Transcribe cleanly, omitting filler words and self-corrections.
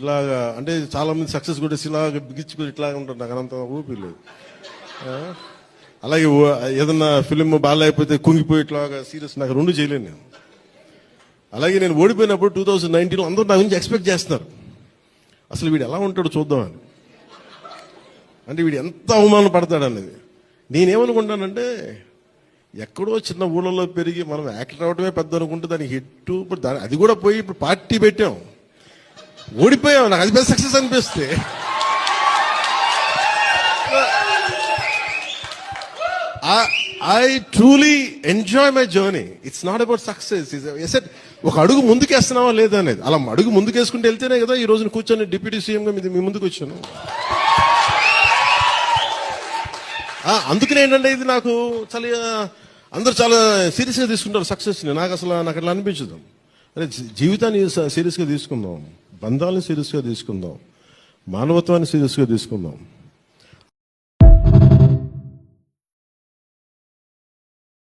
ఇట్లాగా అంటే చాలా మంది సక్సెస్ కూడా ఇలాగ బిగించుకుని ఇట్లాగా ఉంటారు. నాకు అంత ఊపి లేదు. అలాగే ఏదన్నా ఫిలిం బాగాలేకపోతే కుంగిపోయి ఇట్లాగా సీరియస్, నాకు రెండు చేయలేను నేను. అలాగే నేను ఓడిపోయినప్పుడు 2019 అందరూ నా గురించి ఎక్స్పెక్ట్ చేస్తున్నారు, అసలు వీడు ఎలా ఉంటాడు చూద్దామని, అంటే వీడు ఎంత అవమానం పడతాడు అనేది. నేనేమనుకుంటానంటే ఎక్కడో చిన్న ఊళ్ళలో పెరిగి మనం యాక్టర్ అవడమే పెద్ద అనుకుంటే దానికి హిట్, ఇప్పుడు అది కూడా పోయి ఇప్పుడు పార్టీ పెట్టాం, ఓడిపోయాం, నాకు అది పెద్ద సక్సెస్ అనిపిస్తే. I truly enjoy my journey. It's not about success. ఒక అడుగు ముందుకేస్తున్నావా లేదా అనేది. అలా అడుగు ముందుకేసుకుంటూ వెళ్తేనే కదా ఈ రోజున కూర్చొని డిప్యూటీ సీఎంగా మీ ముందుకు వచ్చాను. అందుకనే ఏంటంటే ఇది నాకు చాలా అందరూ చాలా సీరియస్గా తీసుకుంటారు సక్సెస్ని. నాకు అట్లా అనిపించదు. అదే జీవితాన్ని సీరియస్గా తీసుకుందాం, బంధాలను సీరియస్గా తీసుకుందాం, మానవత్వాన్ని సీరియస్గా తీసుకుందాం.